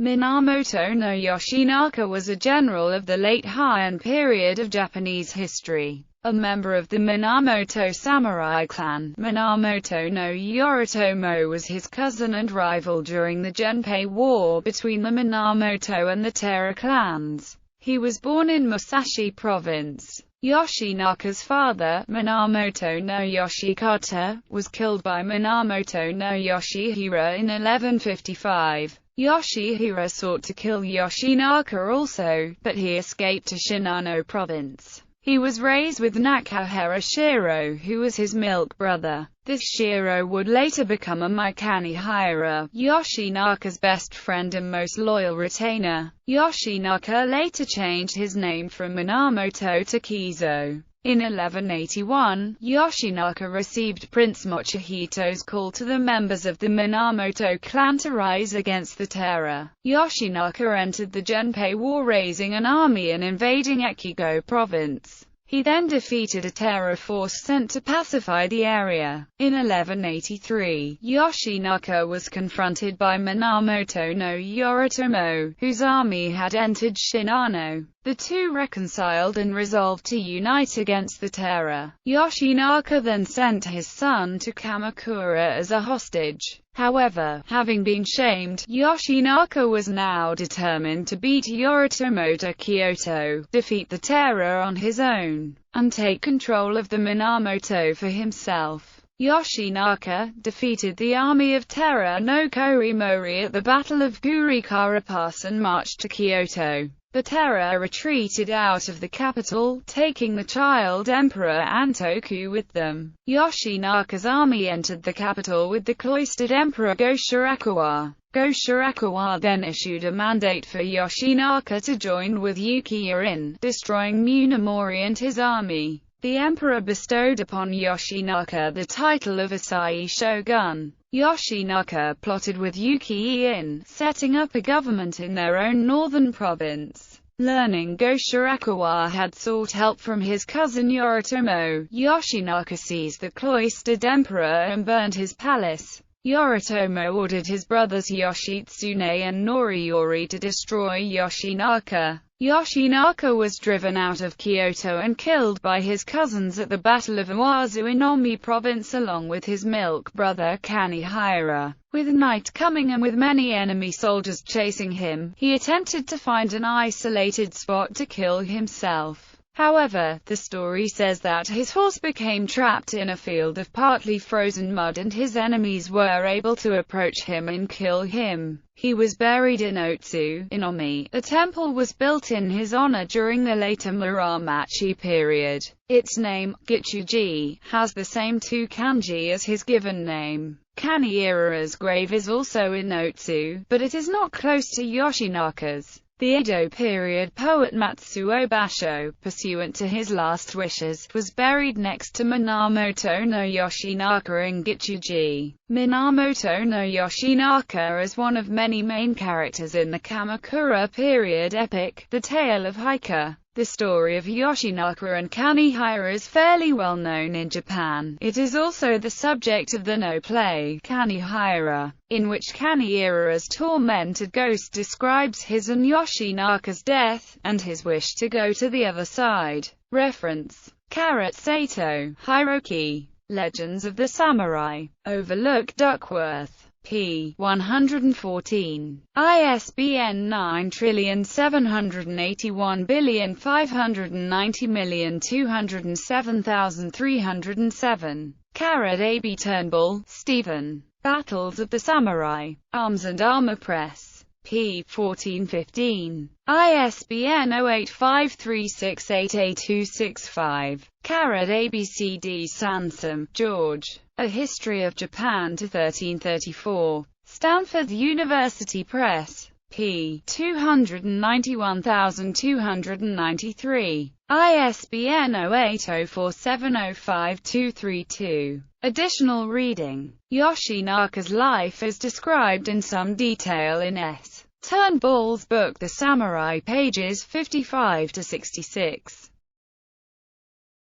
Minamoto no Yoshinaka was a general of the late Heian period of Japanese history. A member of the Minamoto samurai clan, Minamoto no Yoritomo was his cousin and rival during the Genpei War between the Minamoto and the Taira clans. He was born in Musashi Province. Yoshinaka's father, Minamoto no Yoshikata, was killed by Minamoto no Yoshihira in 1155. Yoshihira sought to kill Yoshinaka also, but he escaped to Shinano Province. He was raised with Nakahara Shiro, who was his milk brother. This Shiro would later become a Kanehira, Yoshinaka's best friend and most loyal retainer. Yoshinaka later changed his name from Minamoto to Kizo. In 1181, Yoshinaka received Prince Mochihito's call to the members of the Minamoto clan to rise against the Taira. Yoshinaka entered the Genpei War raising an army and invading Echigo province. He then defeated a Taira force sent to pacify the area. In 1183, Yoshinaka was confronted by Minamoto no Yoritomo, whose army had entered Shinano. The two reconciled and resolved to unite against the Taira. Yoshinaka then sent his son to Kamakura as a hostage. However, having been shamed, Yoshinaka was now determined to beat Yoritomo to Kyoto, defeat the Taira on his own, and take control of the Minamoto for himself. Yoshinaka defeated the army of Taira no Korimori at the Battle of Kurikara Pass and marched to Kyoto. The Taira retreated out of the capital, taking the child Emperor Antoku with them. Yoshinaka's army entered the capital with the cloistered Emperor Go-Shirakuwa. Go-Shirakuwa then issued a mandate for Yoshinaka to join with Ukiya in destroying Minamoto and his army. The emperor bestowed upon Yoshinaka the title of Asai shogun. Yoshinaka plotted with Ukiya in setting up a government in their own northern province. Learning Go-Shirakuwa had sought help from his cousin Yoritomo, Yoshinaka seized the cloistered emperor and burned his palace. Yoritomo ordered his brothers Yoshitsune and Noriyori to destroy Yoshinaka. Yoshinaka was driven out of Kyoto and killed by his cousins at the Battle of Iwazu in Omi Province along with his milk brother Kanehira. With night coming and with many enemy soldiers chasing him, he attempted to find an isolated spot to kill himself. However, the story says that his horse became trapped in a field of partly frozen mud and his enemies were able to approach him and kill him. He was buried in Otsu, in Omi. A temple was built in his honor during the later Muromachi period. Its name, Gichuji, has the same two kanji as his given name. Kanehira's grave is also in Otsu, but it is not close to Yoshinaka's. The Edo period poet Matsuo Basho, pursuant to his last wishes, was buried next to Minamoto no Yoshinaka in Gichuji. Minamoto no Yoshinaka is one of many main characters in the Kamakura period epic, The Tale of Heike. The story of Yoshinaka and Kanehira is fairly well known in Japan. It is also the subject of the No play, Kanehira, in which Kanehira's tormented ghost describes his and Yoshinaka's death, and his wish to go to the other side. Reference: Sato, Hiroki. Legends of the Samurai. Overlook Duckworth. p. 114. ISBN 9781590207307. A. B. Turnbull, Stephen. Battles of the Samurai. Arms and Armor Press. p. 1415. ISBN 0853688265. ABCD Sansom, George. A History of Japan to 1334. Stanford University Press. p. 291293. ISBN 0804705232. Additional reading. Yoshinaka's life is described in some detail in S. Turnbull's book The Samurai, pages 55 to 66.